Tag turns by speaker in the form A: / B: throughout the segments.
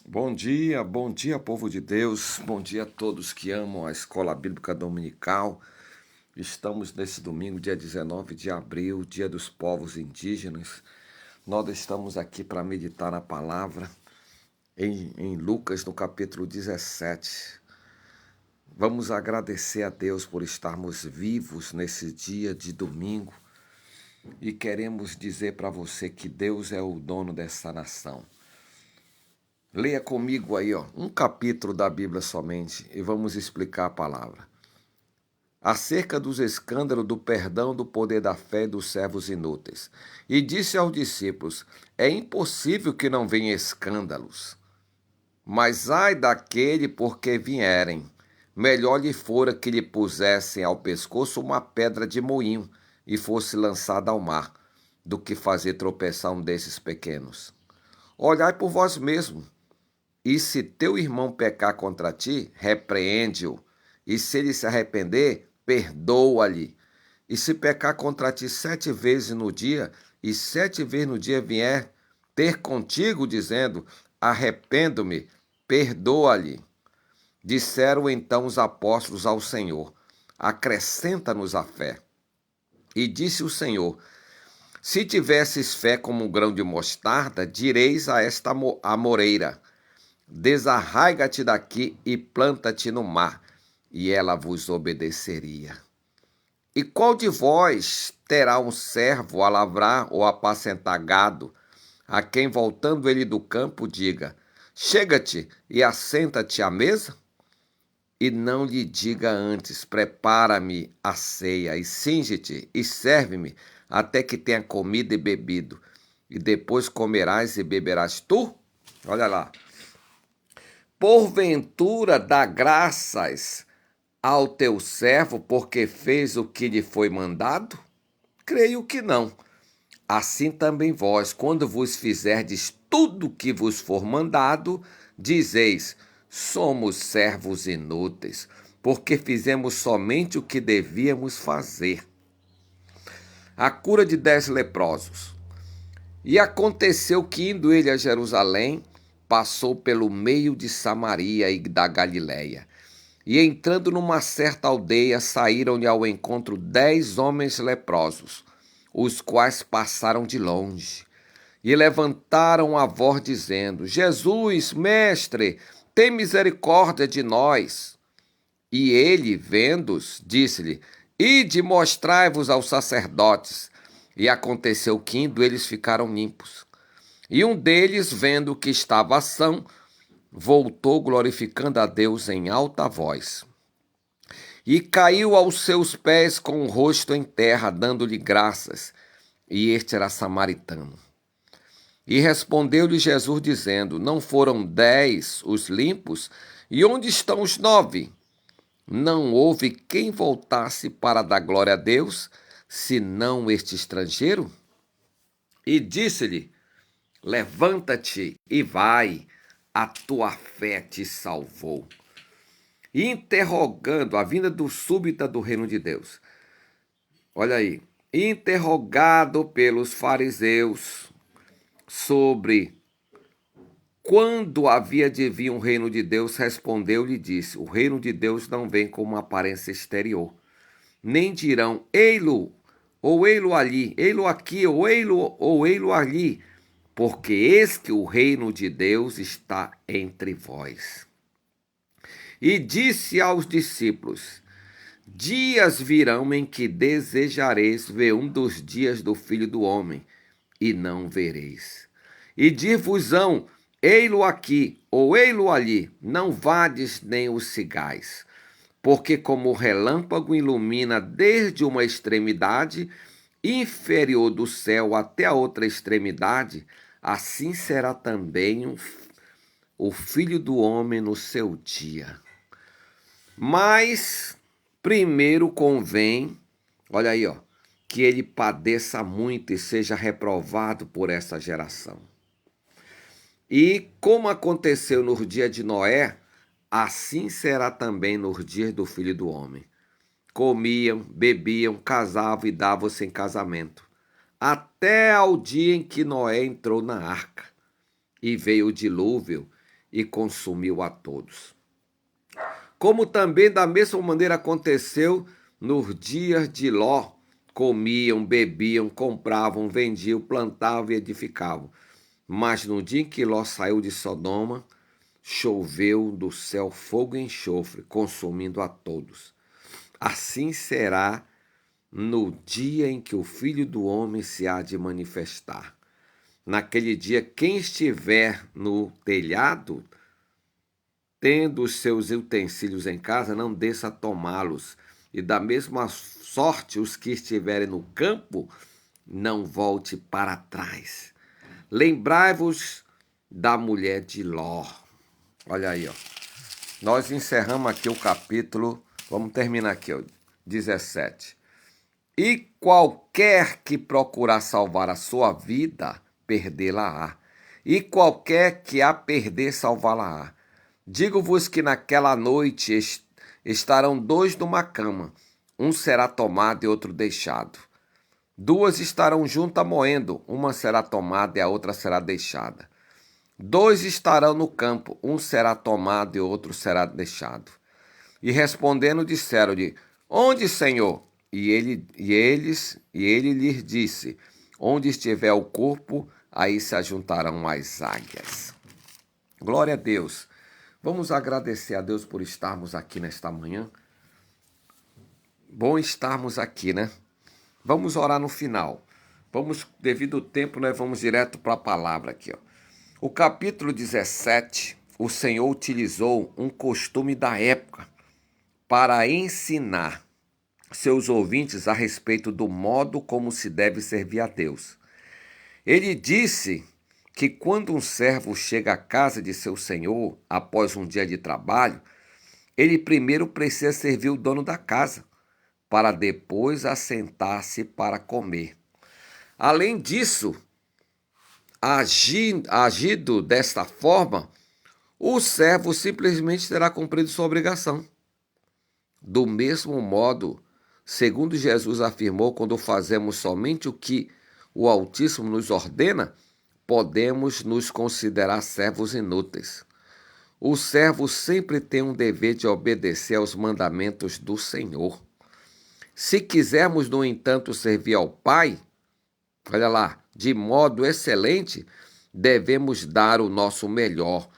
A: Bom dia, povo de Deus, bom dia a todos que amam a Escola Bíblica Dominical. Estamos nesse domingo, dia 19 de abril, dia dos povos indígenas. Nós estamos aqui para meditar na palavra em Lucas, no capítulo 17. Vamos agradecer a Deus por estarmos vivos nesse dia de domingo e queremos dizer para você que Deus é o dono dessa nação. Leia comigo aí, um capítulo da Bíblia somente e vamos explicar a palavra. Acerca dos escândalos do perdão do poder da fé e dos servos inúteis. E disse aos discípulos: é impossível que não venha escândalos. Mas ai daquele por que vierem. Melhor lhe fora que lhe pusessem ao pescoço uma pedra de moinho e fosse lançada ao mar, do que fazer tropeçar um desses pequenos. Olhai por vós mesmos. E se teu irmão pecar contra ti, repreende-o. E se ele se arrepender, perdoa-lhe. E se pecar contra ti 7 vezes no dia, e 7 vezes no dia vier ter contigo, dizendo: arrependo-me, perdoa-lhe. Disseram então os apóstolos ao Senhor: acrescenta-nos a fé. E disse o Senhor: se tivesses fé como um grão de mostarda, direis a esta amoreira: desarraiga-te daqui e planta-te no mar, e ela vos obedeceria. E qual de vós terá um servo a lavrar ou apacentar gado, a quem, voltando ele do campo, diga: chega-te e assenta-te à mesa? E não lhe diga antes: prepara-me a ceia, e cinge-te, e serve-me, até que tenha comido e bebido, e depois comerás e beberás tu? Olha lá. Porventura dá graças ao teu servo porque fez o que lhe foi mandado? Creio que não. Assim também vós, quando vos fizerdes tudo o que vos for mandado, dizeis: somos servos inúteis, porque fizemos somente o que devíamos fazer. A cura de 10 leprosos. E aconteceu que, indo ele a Jerusalém, passou pelo meio de Samaria e da Galiléia. E entrando numa certa aldeia, saíram-lhe ao encontro 10 homens leprosos, os quais passaram de longe. E levantaram a voz dizendo: Jesus, mestre, tem misericórdia de nós. E ele, vendo-os, disse-lhe: ide, mostrai-vos aos sacerdotes. E aconteceu que, indo, eles ficaram limpos. E um deles, vendo que estava são, voltou glorificando a Deus em alta voz. E caiu aos seus pés com o rosto em terra, dando-lhe graças. E este era samaritano. E respondeu-lhe Jesus, dizendo: não foram 10 os limpos? E onde estão os 9? Não houve quem voltasse para dar glória a Deus, senão este estrangeiro? E disse-lhe: levanta-te e vai, a tua fé te salvou. Interrogando a vinda do súbita do reino de Deus. Olha aí, interrogado pelos fariseus sobre quando havia de vir um reino de Deus, respondeu-lhe e disse: o reino de Deus não vem com uma aparência exterior. Nem dirão, ei-lo, ou ei-lo ali, ei-lo aqui, ou ei-lo ali, porque eis que o reino de Deus está entre vós. E disse aos discípulos: dias virão em que desejareis ver um dos dias do Filho do Homem, e não vereis. E dir-vos-ão: ei-lo aqui, ou ei-lo ali, não vades nem os sigais. Porque como o relâmpago ilumina desde uma extremidade inferior do céu até a outra extremidade, assim será também o Filho do Homem no seu dia. Mas primeiro convém, olha aí, que ele padeça muito e seja reprovado por essa geração. E como aconteceu no dia de Noé, assim será também nos dias do Filho do Homem. Comiam, bebiam, casavam e davam-se em casamento, até ao dia em que Noé entrou na arca. E veio o dilúvio e consumiu a todos. Como também da mesma maneira aconteceu nos dias de Ló, comiam, bebiam, compravam, vendiam, plantavam e edificavam. Mas no dia em que Ló saiu de Sodoma, choveu do céu fogo e enxofre, consumindo a todos. Assim será no dia em que o Filho do Homem se há de manifestar. Naquele dia, quem estiver no telhado, tendo os seus utensílios em casa, não desça a tomá-los. E da mesma sorte, os que estiverem no campo, não volte para trás. Lembrai-vos da mulher de Ló. Olha aí, ó. Nós encerramos aqui o capítulo, vamos terminar aqui, ó, 17. E qualquer que procurar salvar a sua vida, perdê-la-á. E qualquer que a perder, salvá-la-á. Digo-vos que naquela noite estarão dois numa cama, um será tomado e outro deixado. Duas estarão juntas moendo, uma será tomada e a outra será deixada. Dois estarão no campo, um será tomado e outro será deixado. E respondendo disseram-lhe: Onde, Senhor? E ele lhes disse: Onde estiver o corpo, aí se ajuntarão as águias. Glória a Deus. Vamos agradecer a Deus por estarmos aqui nesta manhã. Bom estarmos aqui, né? Vamos orar no final. Devido ao tempo, nós vamos direto para a palavra aqui, ó. O capítulo 17, o Senhor utilizou um costume da época para ensinar seus ouvintes a respeito do modo como se deve servir a Deus. Ele disse que quando um servo chega à casa de seu senhor após um dia de trabalho, ele primeiro precisa servir o dono da casa, para depois assentar-se para comer. Além disso, agindo desta forma, o servo simplesmente terá cumprido sua obrigação. Do mesmo modo, segundo Jesus afirmou, quando fazemos somente o que o Altíssimo nos ordena, podemos nos considerar servos inúteis. O servo sempre tem um dever de obedecer aos mandamentos do Senhor. Se quisermos, no entanto, servir ao Pai, olha lá, de modo excelente, devemos dar o nosso melhor,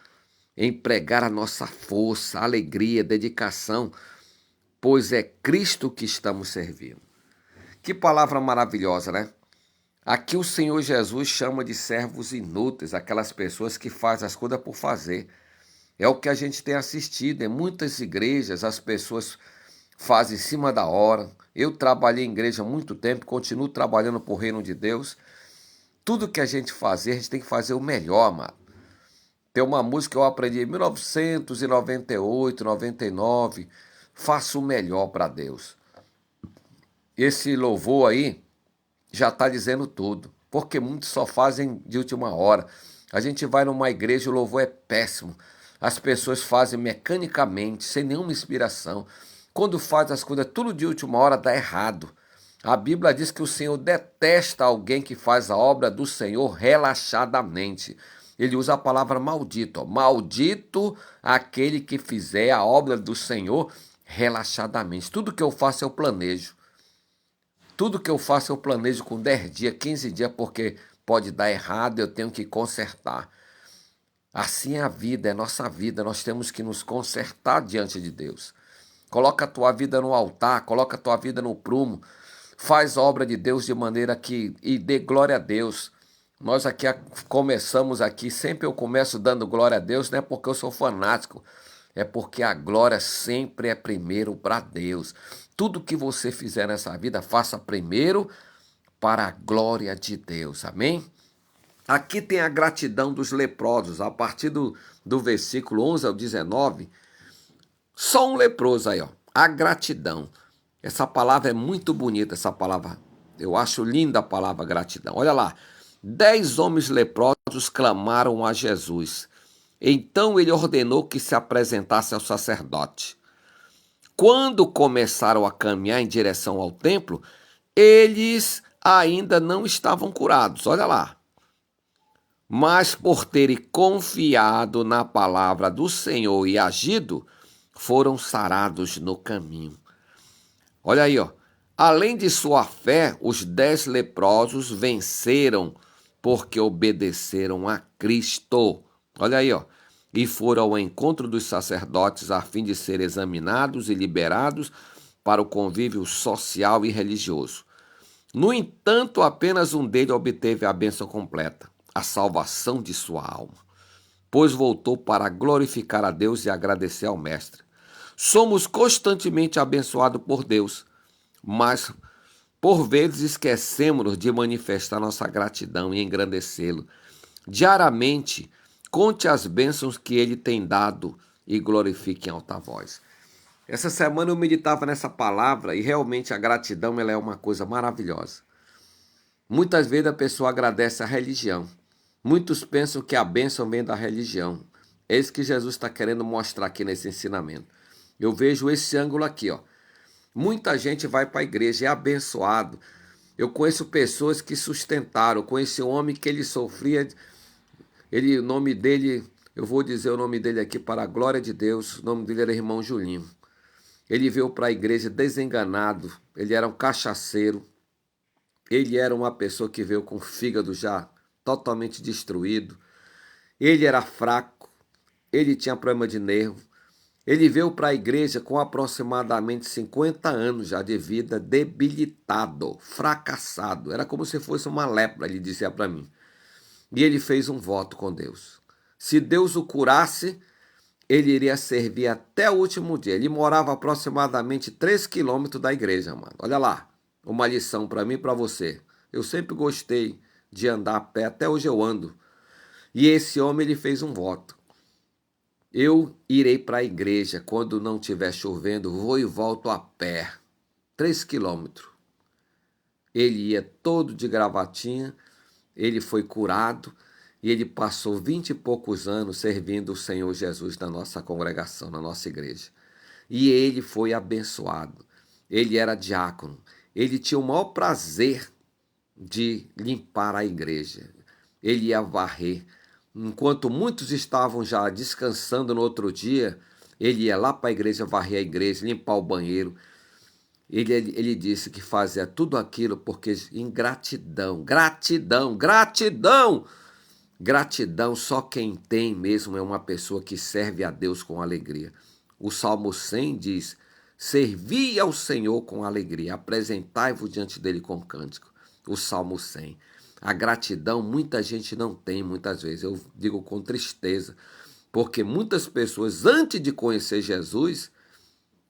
A: empregar a nossa força, alegria, dedicação, pois é Cristo que estamos servindo. Que palavra maravilhosa, né? Aqui o Senhor Jesus chama de servos inúteis, aquelas pessoas que fazem as coisas por fazer. É o que a gente tem assistido em muitas igrejas, as pessoas fazem em cima da hora. Eu trabalhei em igreja há muito tempo, continuo trabalhando para o reino de Deus. Tudo que a gente fazer, a gente tem que fazer o melhor, amado. Tem uma música que eu aprendi em 1998, 99, faça o melhor para Deus. Esse louvor aí já está dizendo tudo, porque muitos só fazem de última hora. A gente vai numa igreja, o louvor é péssimo. As pessoas fazem mecanicamente, sem nenhuma inspiração. Quando faz as coisas tudo de última hora, dá errado. A Bíblia diz que o Senhor detesta alguém que faz a obra do Senhor relaxadamente. Ele usa a palavra maldito. Maldito aquele que fizer a obra do Senhor relaxadamente. Tudo que eu faço eu planejo. Tudo que eu faço eu planejo com 10 dias, 15 dias, porque pode dar errado, eu tenho que consertar. Assim é a vida, é nossa vida, nós temos que nos consertar diante de Deus. Coloca a tua vida no altar, coloca a tua vida no prumo, faz a obra de Deus de maneira que, e dê glória a Deus. Nós aqui começamos aqui, sempre eu começo dando glória a Deus, não é porque eu sou fanático, é porque a glória sempre é primeiro para Deus. Tudo que você fizer nessa vida, faça primeiro para a glória de Deus, amém? Aqui tem a gratidão dos leprosos, a partir do versículo 11 ao 19, só um leproso aí, ó, a gratidão. Essa palavra é muito bonita, essa palavra, eu acho linda a palavra gratidão. Olha lá, 10 homens leprosos clamaram a Jesus. Então ele ordenou que se apresentasse ao sacerdote. Quando começaram a caminhar em direção ao templo, eles ainda não estavam curados. Olha lá. mas por terem confiado na palavra do Senhor e agido, foram sarados no caminho. Olha aí, ó. Além de sua fé, os 10 leprosos venceram porque obedeceram a Cristo. Olha aí, ó. E foram ao encontro dos sacerdotes a fim de serem examinados e liberados para o convívio social e religioso. No entanto, apenas um deles obteve a bênção completa, a salvação de sua alma, pois voltou para glorificar a Deus e agradecer ao Mestre. Somos constantemente abençoados por Deus, mas por vezes esquecemos de manifestar nossa gratidão e engrandecê-lo. Diariamente, conte as bênçãos que ele tem dado e glorifique em alta voz. Essa semana eu meditava nessa palavra e realmente a gratidão ela é uma coisa maravilhosa. Muitas vezes a pessoa agradece a religião. Muitos pensam que a bênção vem da religião. É isso que Jesus está querendo mostrar aqui nesse ensinamento. Eu vejo esse ângulo aqui, ó. Muita gente vai para a igreja, é abençoado. Eu conheço pessoas que sustentaram. Eu conheci um homem que ele sofria, o nome dele, eu vou dizer o nome dele aqui para a glória de Deus, o nome dele era irmão Julinho. Ele veio para a igreja desenganado, ele era um cachaceiro, ele era uma pessoa que veio com o fígado já totalmente destruído, ele era fraco, ele tinha problema de nervo. Ele veio para a igreja com aproximadamente 50 anos já de vida, debilitado, fracassado. Era como se fosse uma lepra, ele dizia para mim. E ele fez um voto com Deus. Se Deus o curasse, ele iria servir até o último dia. Ele morava aproximadamente 3 quilômetros da igreja, mano. Olha lá, uma lição para mim e para você. Eu sempre gostei de andar a pé, até hoje eu ando. E esse homem, ele fez um voto. Eu irei para a igreja quando não estiver chovendo, vou e volto a pé, 3 quilômetros. Ele ia todo de gravatinha, ele foi curado e ele passou 20 e poucos anos servindo o Senhor Jesus na nossa congregação, na nossa igreja. E ele foi abençoado. Ele era diácono. Ele tinha o maior prazer de limpar a igreja. Ele ia varrer. Enquanto muitos estavam já descansando no outro dia, ele ia lá para a igreja, varrer a igreja, limpar o banheiro. Ele disse que fazia tudo aquilo porque em gratidão, gratidão, gratidão. Gratidão só quem tem mesmo é uma pessoa que serve a Deus com alegria. O Salmo 100 diz, servi ao Senhor com alegria, apresentai-vos diante dele com cântico. O Salmo 100. A gratidão muita gente não tem muitas vezes, eu digo com tristeza, porque muitas pessoas antes de conhecer Jesus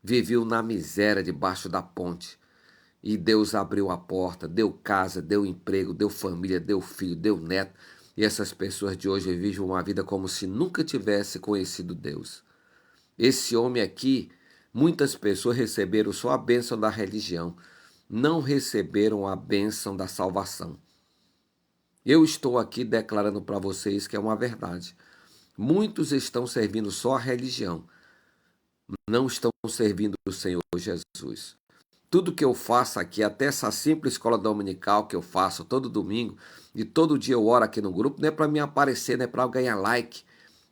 A: viviam na miséria debaixo da ponte e Deus abriu a porta, deu casa, deu emprego, deu família, deu filho, deu neto e essas pessoas de hoje vivem uma vida como se nunca tivesse conhecido Deus. Esse homem aqui, muitas pessoas receberam só a bênção da religião, não receberam a bênção da salvação. Eu estou aqui declarando para vocês que é uma verdade. Muitos estão servindo só a religião, não estão servindo o Senhor Jesus. Tudo que eu faço aqui, até essa simples escola dominical que eu faço todo domingo, e todo dia eu oro aqui no grupo, não é para me aparecer, não é para ganhar like.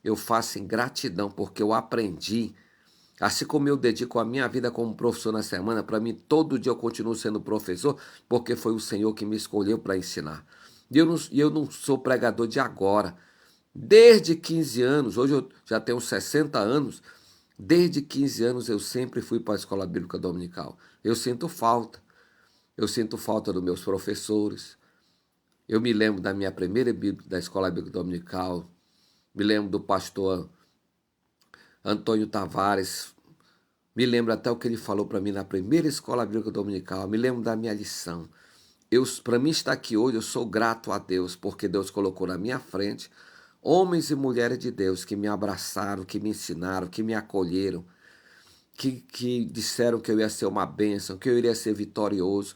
A: Eu faço em gratidão, porque eu aprendi. Assim como eu dedico a minha vida como professor na semana, para mim todo dia eu continuo sendo professor, porque foi o Senhor que me escolheu para ensinar. E eu não sou pregador de agora. Desde 15 anos, hoje eu já tenho 60 anos, desde 15 anos eu sempre fui para a escola bíblica dominical. Eu sinto falta. Eu sinto falta dos meus professores. Eu me lembro da minha primeira bíblia, da escola bíblica dominical. Me lembro do pastor Antônio Tavares. Me lembro até o que ele falou para mim na primeira escola bíblica dominical. Me lembro da minha lição. Para mim estar aqui hoje, eu sou grato a Deus, porque Deus colocou na minha frente homens e mulheres de Deus que me abraçaram, que me ensinaram, que me acolheram, que disseram que eu ia ser uma bênção, que eu iria ser vitorioso.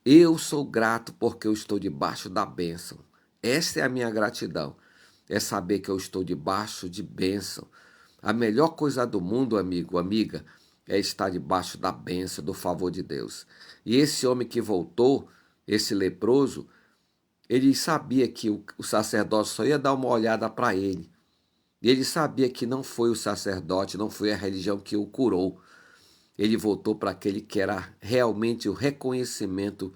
A: Eu sou grato porque eu estou debaixo da bênção. Essa é a minha gratidão, é saber que eu estou debaixo de bênção. A melhor coisa do mundo, amigo, amiga, é estar debaixo da bênção, do favor de Deus. E esse homem que voltou, esse leproso, Ele sabia que o sacerdote só ia dar uma olhada para ele. E ele sabia que não foi o sacerdote, não foi a religião que o curou. Ele voltou para aquele que era realmente o reconhecimento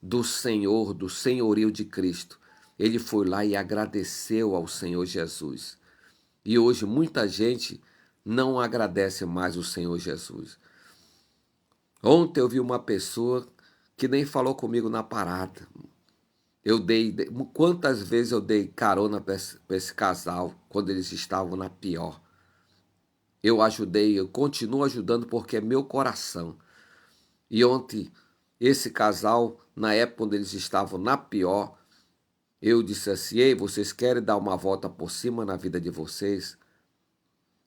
A: do Senhor, do senhorio de Cristo. Ele foi lá e agradeceu ao Senhor Jesus. E hoje muita gente não agradece mais o Senhor Jesus. Ontem eu vi uma pessoa que nem falou comigo na parada. Quantas vezes eu dei carona para esse casal quando eles estavam na pior. Eu ajudei, eu continuo ajudando porque é meu coração. E ontem, esse casal, na época quando eles estavam na pior, eu disse assim: ei, vocês querem dar uma volta por cima na vida de vocês?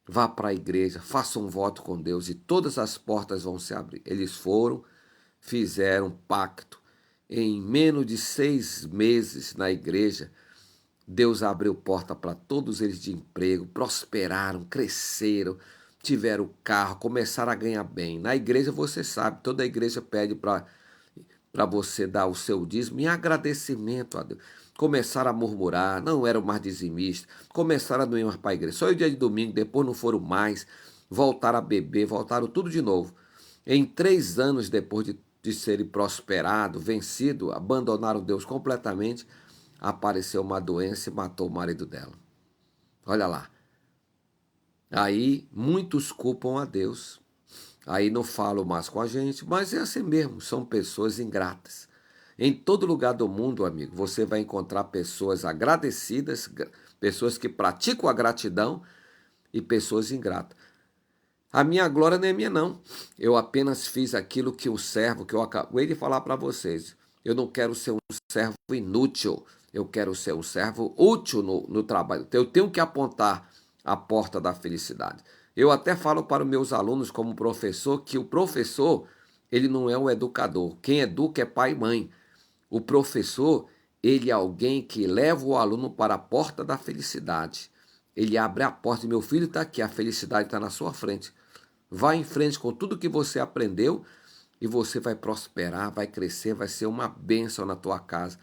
A: Vá para a igreja, faça um voto com Deus e todas as portas vão se abrir. Eles foram, fizeram um pacto. Em menos de 6 meses na igreja, Deus abriu porta para todos eles de emprego, prosperaram, cresceram, tiveram carro, começaram a ganhar bem. Na igreja, você sabe, toda igreja pede para você dar o seu dízimo em agradecimento a Deus. Começaram a murmurar, não eram mais dizimistas, começaram a não ir mais para a igreja. Só o dia de domingo, depois não foram mais, voltaram a beber, voltaram tudo de novo. Em 3 anos depois de serem prosperados, vencidos, abandonaram Deus completamente, apareceu uma doença e matou o marido dela. Olha lá. Aí muitos culpam a Deus. Aí não falam mais com a gente, mas é assim mesmo, são pessoas ingratas. Em todo lugar do mundo, amigo, você vai encontrar pessoas agradecidas, pessoas que praticam a gratidão e pessoas ingratas. A minha glória não é minha, não. Eu apenas fiz aquilo que o servo, que eu acabei de falar para vocês. Eu não quero ser um servo inútil. Eu quero ser um servo útil no trabalho. Eu tenho que apontar a porta da felicidade. Eu até falo para os meus alunos, como professor, que o professor, ele não é um educador. Quem educa é pai e mãe. O professor, ele é alguém que leva o aluno para a porta da felicidade. Ele abre a porta e meu filho está aqui, a felicidade está na sua frente. Vá em frente com tudo que você aprendeu e você vai prosperar, vai crescer, vai ser uma bênção na tua casa.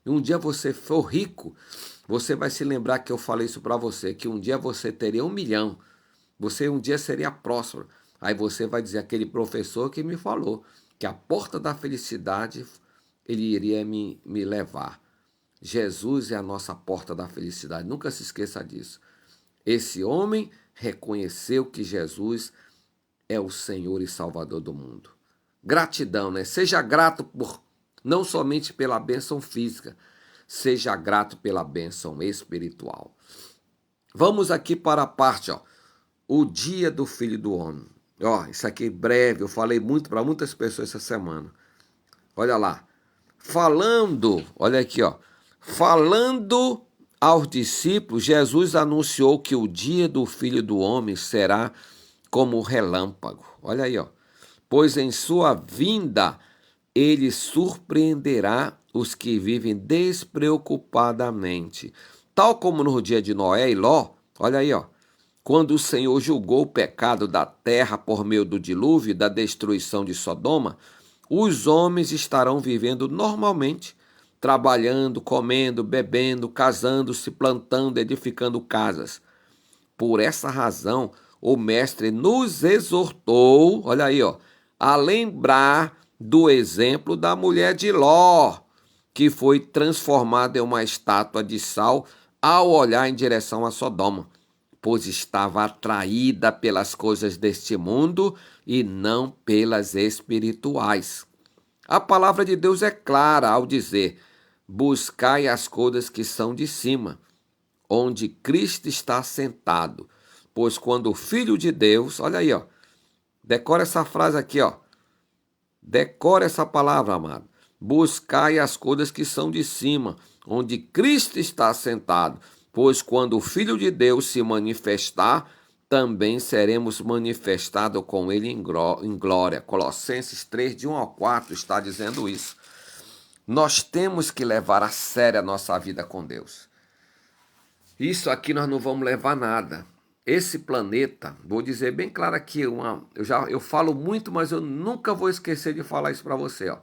A: E um dia você for rico, você vai se lembrar que eu falei isso para você, que um dia você teria 1 milhão, você um dia seria próspero. Aí você vai dizer, aquele professor que me falou que a porta da felicidade ele iria me levar. Jesus é a nossa porta da felicidade, nunca se esqueça disso. Esse homem reconheceu que Jesus é o Senhor e Salvador do mundo. Gratidão, né? Seja grato por não somente pela bênção física, seja grato pela bênção espiritual. Vamos aqui para a parte, ó, o dia do Filho do Homem. Ó, isso aqui é breve, eu falei muito para muitas pessoas essa semana. Olha lá. Olha aqui, ó. Falando aos discípulos, Jesus anunciou que o dia do Filho do Homem será como relâmpago. Olha aí, ó. Pois em sua vinda ele surpreenderá os que vivem despreocupadamente. Tal como no dia de Noé e Ló, olha aí, ó. Quando o Senhor julgou o pecado da terra por meio do dilúvio e da destruição de Sodoma, os homens estarão vivendo normalmente, trabalhando, comendo, bebendo, casando-se, plantando, edificando casas. Por essa razão, o mestre nos exortou, olha aí, ó, a lembrar do exemplo da mulher de Ló, que foi transformada em uma estátua de sal ao olhar em direção a Sodoma, pois estava atraída pelas coisas deste mundo e não pelas espirituais. A palavra de Deus é clara ao dizer: buscai as coisas que são de cima, onde Cristo está sentado. Pois quando o Filho de Deus, olha aí, ó, decora essa frase aqui, ó, decora essa palavra, amado. Buscai as coisas que são de cima, onde Cristo está sentado. Pois quando o Filho de Deus se manifestar, também seremos manifestados com ele em glória. Colossenses 3, de 1 ao 4, está dizendo isso. Nós temos que levar a sério a nossa vida com Deus. Isso aqui nós não vamos levar nada. Esse planeta, vou dizer bem claro aqui, eu falo muito, mas eu nunca vou esquecer de falar isso para você. Ó.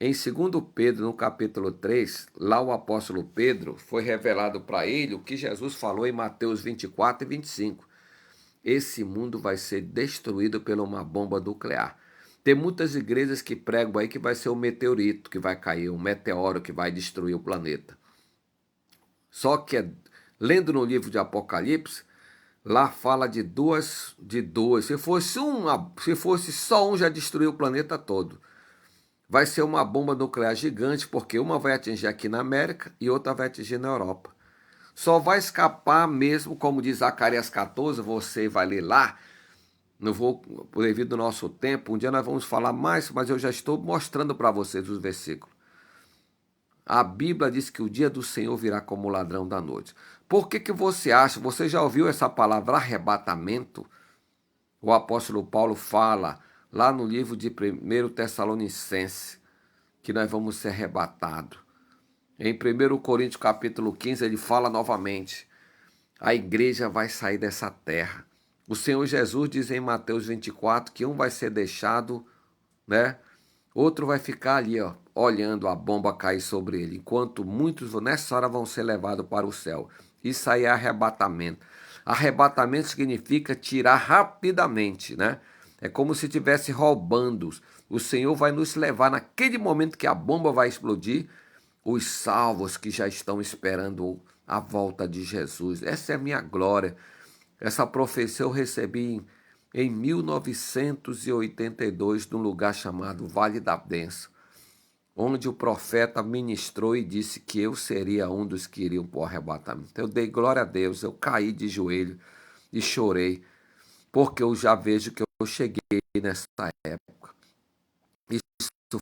A: Em 2 Pedro, no capítulo 3, lá o apóstolo Pedro foi revelado para ele o que Jesus falou em Mateus 24 e 25. Esse mundo vai ser destruído por uma bomba nuclear. Tem muitas igrejas que pregam aí que vai ser um meteorito que vai cair, um meteoro que vai destruir o planeta. Só que, lendo no livro de Apocalipse, lá fala de duas. Se fosse só um, já destruiu o planeta todo. Vai ser uma bomba nuclear gigante, porque uma vai atingir aqui na América e outra vai atingir na Europa. Só vai escapar mesmo, como diz Zacarias 14, você vai ler lá. Não vou, devido ao nosso tempo, um dia nós vamos falar mais, mas eu já estou mostrando para vocês os versículos. A Bíblia diz que o dia do Senhor virá como ladrão da noite. Por que você acha? Você já ouviu essa palavra arrebatamento? O apóstolo Paulo fala lá no livro de 1 Tessalonicenses que nós vamos ser arrebatados. Em 1 Coríntios capítulo 15 ele fala novamente, a igreja vai sair dessa terra. O Senhor Jesus diz em Mateus 24 que um vai ser deixado, né? Outro vai ficar ali, ó, olhando a bomba cair sobre ele, enquanto muitos nessa hora vão ser levados para o céu. Isso aí é arrebatamento. Arrebatamento significa tirar rapidamente, né? É como se estivesse roubando. O Senhor vai nos levar naquele momento que a bomba vai explodir, os salvos que já estão esperando a volta de Jesus. Essa é a minha glória. Essa profecia eu recebi em 1982, num lugar chamado Vale da Bênção, onde o profeta ministrou e disse que eu seria um dos que iriam para o arrebatamento. Eu dei glória a Deus, eu caí de joelho e chorei, porque eu já vejo que eu cheguei nessa época. Isso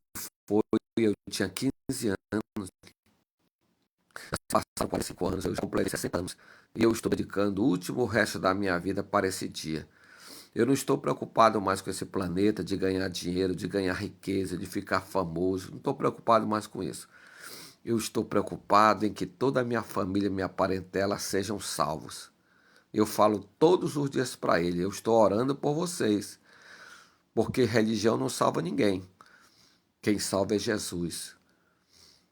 A: foi, eu tinha 15 anos, passaram 45 anos, eu já completei 60 anos, e eu estou dedicando o último resto da minha vida para esse dia. Eu não estou preocupado mais com esse planeta, de ganhar dinheiro, de ganhar riqueza, de ficar famoso. Não estou preocupado mais com isso. Eu estou preocupado em que toda a minha família, minha parentela sejam salvos. Eu falo todos os dias para ele, eu estou orando por vocês, porque religião não salva ninguém. Quem salva é Jesus.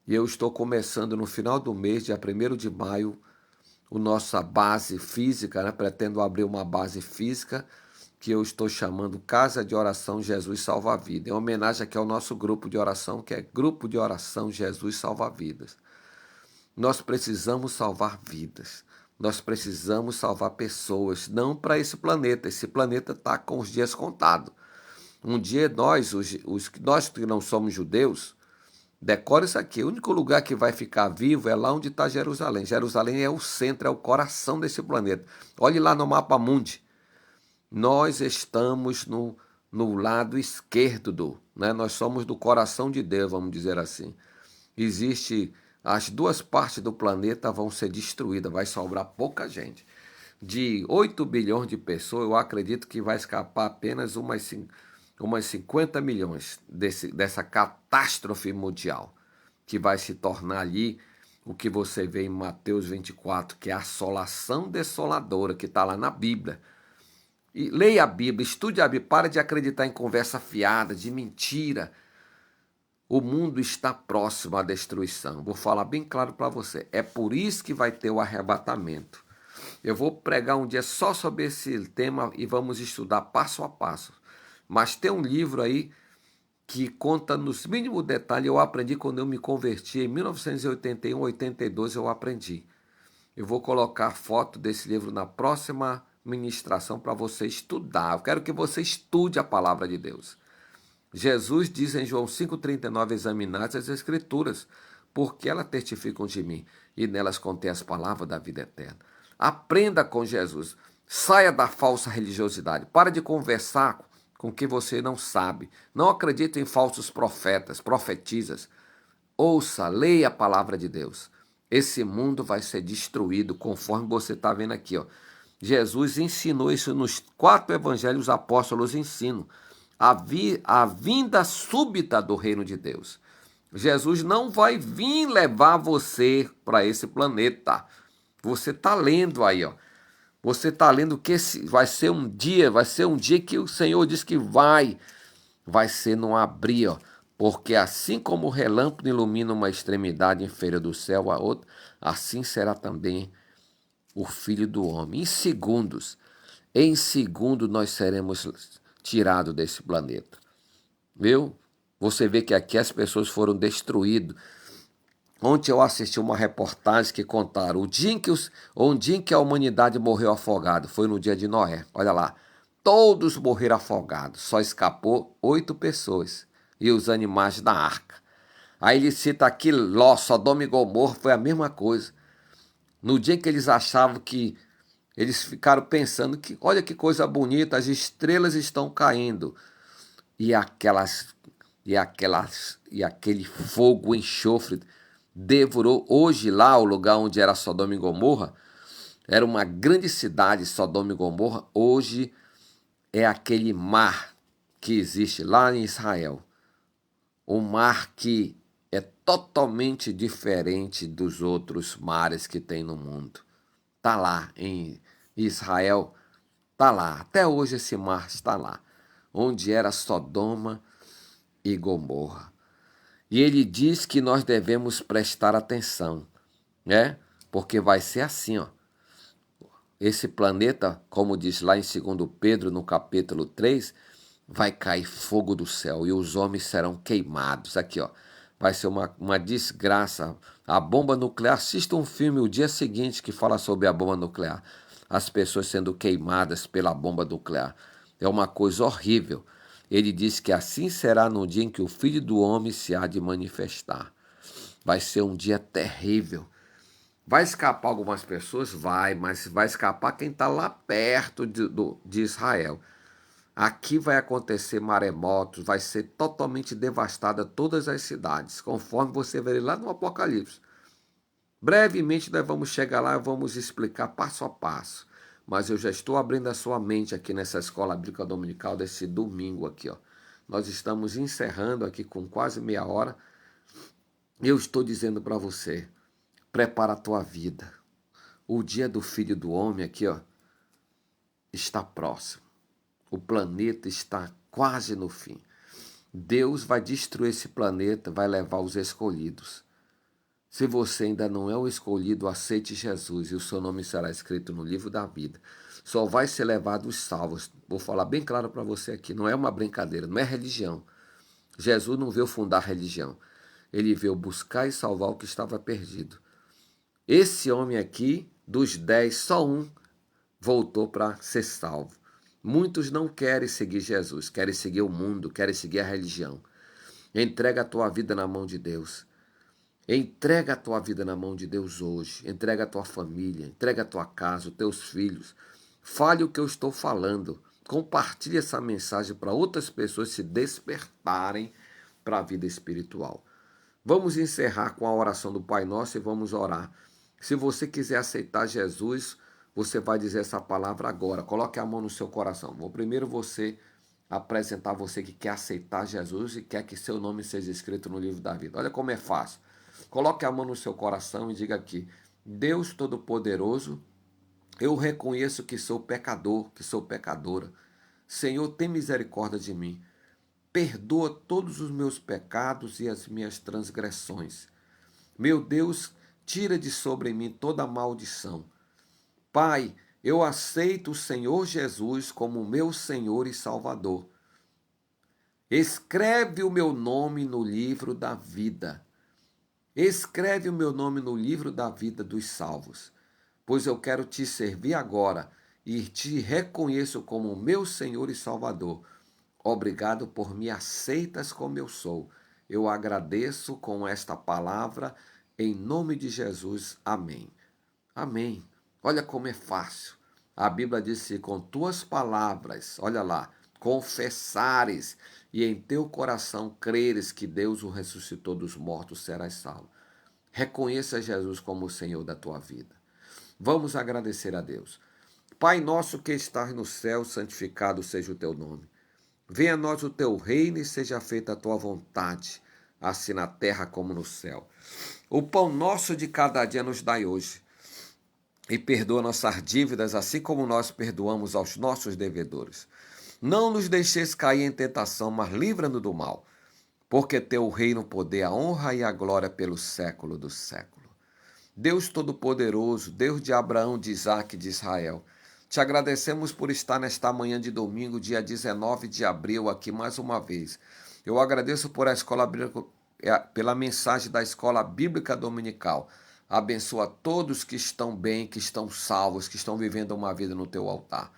A: E eu estou começando no final do mês, dia 1º de maio, a nossa base física, né? Pretendo abrir uma base física, que eu estou chamando Casa de Oração Jesus Salva Vida, em homenagem aqui ao nosso grupo de oração, que é Grupo de Oração Jesus Salva Vidas. Nós precisamos salvar vidas, nós precisamos salvar pessoas, não para esse planeta está com os dias contados. Um dia nós que não somos judeus, decore isso aqui, o único lugar que vai ficar vivo é lá onde está Jerusalém. Jerusalém é o centro, é o coração desse planeta. Olhe lá no mapa mundi. Nós estamos no lado esquerdo né? Nós somos do coração de Deus, vamos dizer assim. As duas partes do planeta vão ser destruídas, vai sobrar pouca gente. De 8 bilhões de pessoas, eu acredito que vai escapar apenas umas 50 milhões dessa catástrofe mundial, que vai se tornar ali o que você vê em Mateus 24, que é a assolação desoladora, que está lá na Bíblia. E leia a Bíblia, estude a Bíblia, para de acreditar em conversa fiada, de mentira. O mundo está próximo à destruição. Vou falar bem claro para você. É por isso que vai ter o arrebatamento. Eu vou pregar um dia só sobre esse tema e vamos estudar passo a passo. Mas tem um livro aí que conta nos mínimos detalhes. Eu aprendi quando eu me converti em 1981, 82 eu aprendi. Eu vou colocar foto desse livro na próxima ministração para você estudar. Eu quero que você estude a palavra de Deus. Jesus diz em João 5,39, examinai as Escrituras, porque elas testificam de mim, e nelas contém as palavras da vida eterna. Aprenda com Jesus. Saia da falsa religiosidade. Para de conversar com quem você não sabe. Não acredite em falsos profetas, profetizas. Ouça, leia a palavra de Deus. Esse mundo vai ser destruído, conforme você está vendo aqui, ó. Jesus ensinou isso nos 4 evangelhos, os apóstolos ensinam. A vinda súbita do reino de Deus. Jesus não vai vir levar você para esse planeta. Você está lendo aí, ó. Você está lendo que vai ser um dia que o Senhor diz que vai ser no abrir, ó. Porque assim como o relâmpago ilumina uma extremidade inferior do céu a outra, assim será também o Filho do Homem. Em segundo nós seremos tirados desse planeta. Viu? Você vê que aqui as pessoas foram destruídas. Ontem eu assisti uma reportagem que contaram um dia em que a humanidade morreu afogada. Foi no dia de Noé. Olha lá. Todos morreram afogados. Só escapou 8 pessoas. E os animais da arca. Aí ele cita aqui Ló, Sodoma e Gomorra, foi a mesma coisa. No dia em que eles achavam que eles ficaram pensando que, olha que coisa bonita, as estrelas estão caindo. E aquele fogo, enxofre, devorou. Hoje lá, o lugar onde era Sodoma e Gomorra, era uma grande cidade, Sodoma e Gomorra. Hoje é aquele mar que existe lá em Israel. Um mar que é totalmente diferente dos outros mares que tem no mundo. Está lá em Israel, está lá. Até hoje esse mar está lá, onde era Sodoma e Gomorra. E ele diz que nós devemos prestar atenção, né? Porque vai ser assim, ó. Esse planeta, como diz lá em 2 Pedro, no capítulo 3, vai cair fogo do céu e os homens serão queimados. Aqui, ó. Vai ser uma desgraça. A bomba nuclear, assista um filme o dia seguinte que fala sobre a bomba nuclear. As pessoas sendo queimadas pela bomba nuclear. É uma coisa horrível. Ele diz que assim será no dia em que o Filho do Homem se há de manifestar. Vai ser um dia terrível. Vai escapar algumas pessoas? Vai, mas vai escapar quem está lá perto de Israel. Aqui vai acontecer maremotos, vai ser totalmente devastada todas as cidades, conforme você verá lá no Apocalipse. Brevemente nós vamos chegar lá e vamos explicar passo a passo. Mas eu já estou abrindo a sua mente aqui nessa escola bíblica dominical desse domingo aqui, ó. Nós estamos encerrando aqui com quase meia hora. Eu estou dizendo para você, prepara a tua vida. O dia do Filho do Homem aqui, ó, está próximo. O planeta está quase no fim. Deus vai destruir esse planeta, vai levar os escolhidos. Se você ainda não é o escolhido, aceite Jesus e o seu nome será escrito no livro da vida. Só vai ser levado os salvos. Vou falar bem claro para você aqui, não é uma brincadeira, não é religião. Jesus não veio fundar religião. Ele veio buscar e salvar o que estava perdido. Esse homem aqui, dos 10, só um voltou para ser salvo. Muitos não querem seguir Jesus, querem seguir o mundo, querem seguir a religião. Entrega a tua vida na mão de Deus. Entrega a tua vida na mão de Deus hoje. Entrega a tua família, entrega a tua casa, os teus filhos. Fale o que eu estou falando. Compartilhe essa mensagem para outras pessoas se despertarem para a vida espiritual. Vamos encerrar com a oração do Pai Nosso e vamos orar. Se você quiser aceitar Jesus, você vai dizer essa palavra agora. Coloque a mão no seu coração. Vou primeiro apresentar você que quer aceitar Jesus e quer que seu nome seja escrito no livro da vida. Olha como é fácil. Coloque a mão no seu coração e diga aqui: Deus Todo-Poderoso, eu reconheço que sou pecador, que sou pecadora. Senhor, tem misericórdia de mim. Perdoa todos os meus pecados e as minhas transgressões. Meu Deus, tira de sobre mim toda maldição. Pai, eu aceito o Senhor Jesus como meu Senhor e Salvador. Escreve o meu nome no livro da vida. Escreve o meu nome no livro da vida dos salvos, pois eu quero te servir agora e te reconheço como meu Senhor e Salvador. Obrigado por me aceitas como eu sou. Eu agradeço com esta palavra, em nome de Jesus. Amém. Amém. Olha como é fácil. A Bíblia diz que com tuas palavras, olha lá, confessares e em teu coração creres que Deus o ressuscitou dos mortos, serás salvo. Reconheça Jesus como o Senhor da tua vida. Vamos agradecer a Deus. Pai nosso que estás no céu, santificado seja o teu nome. Venha a nós o teu reino e seja feita a tua vontade, assim na terra como no céu. O pão nosso de cada dia nos dai hoje. E perdoa nossas dívidas, assim como nós perdoamos aos nossos devedores. Não nos deixeis cair em tentação, mas livra-nos do mal. porque teu reino, o poder, a honra e a glória pelo século do século. Deus Todo-Poderoso, Deus de Abraão, de Isaac e de Israel, te agradecemos por estar nesta manhã de domingo, dia 19 de abril, aqui mais uma vez. Eu agradeço por a escola bíblica, pela mensagem da Escola Bíblica Dominical. Abençoa todos que estão bem, que estão salvos, que estão vivendo uma vida no teu altar.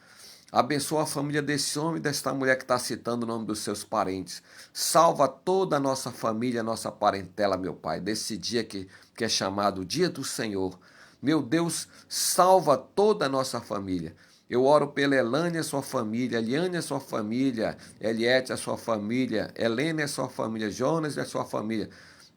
A: Abençoa a família desse homem e desta mulher que está citando o nome dos seus parentes. Salva toda a nossa família, nossa parentela, meu Pai, desse dia que é chamado Dia do Senhor. Meu Deus, salva toda a nossa família. Eu oro pela Elane e a sua família, Eliane e a sua família, Eliette e a sua família, Helena e a sua família, Jonas e a sua família,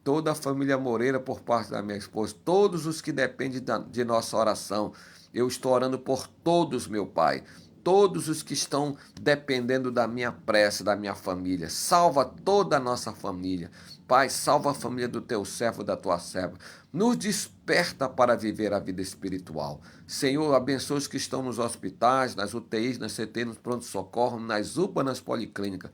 A: toda a família Moreira por parte da minha esposa, todos os que dependem de nossa oração. Eu estou orando por todos, meu Pai. Todos os que estão dependendo da minha prece, da minha família. Salva toda a nossa família. Pai, salva a família do teu servo, da tua serva. Nos desperta para viver a vida espiritual. Senhor, abençoa os que estão nos hospitais, nas UTIs, nas CT, nos pronto-socorro, nas UPA, nas policlínicas.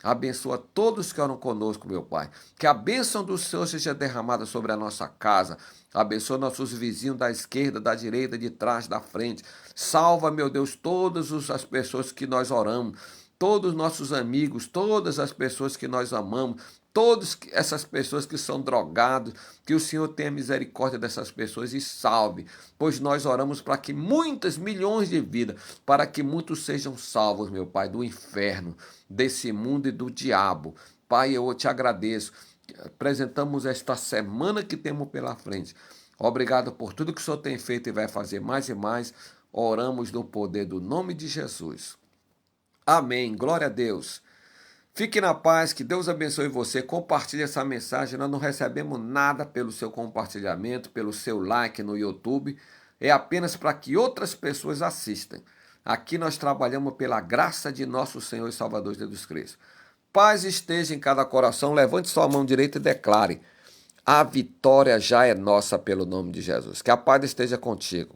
A: Abençoa todos que oram conosco, meu Pai. Que a bênção do Senhor seja derramada sobre a nossa casa. Abençoa nossos vizinhos da esquerda, da direita, de trás, da frente. Salva, meu Deus, todas as pessoas que nós oramos, todos os nossos amigos, todas as pessoas que nós amamos, todas essas pessoas que são drogados, que o Senhor tenha misericórdia dessas pessoas e salve, pois nós oramos para que muitas, milhões de vidas, para que muitos sejam salvos, meu Pai, do inferno, desse mundo e do diabo. Pai, eu te agradeço. Apresentamos esta semana que temos pela frente. Obrigado por tudo que o Senhor tem feito e vai fazer mais e mais. Oramos no poder do nome de Jesus. Amém. Glória a Deus. Fique na paz, que Deus abençoe você. Compartilhe essa mensagem. Nós não recebemos nada pelo seu compartilhamento, pelo seu like no YouTube. É apenas para que outras pessoas assistam. Aqui nós trabalhamos pela graça de nosso Senhor e Salvador Jesus Cristo. Paz esteja em cada coração. Levante sua mão direita e declare: a vitória já é nossa pelo nome de Jesus. Que a paz esteja contigo.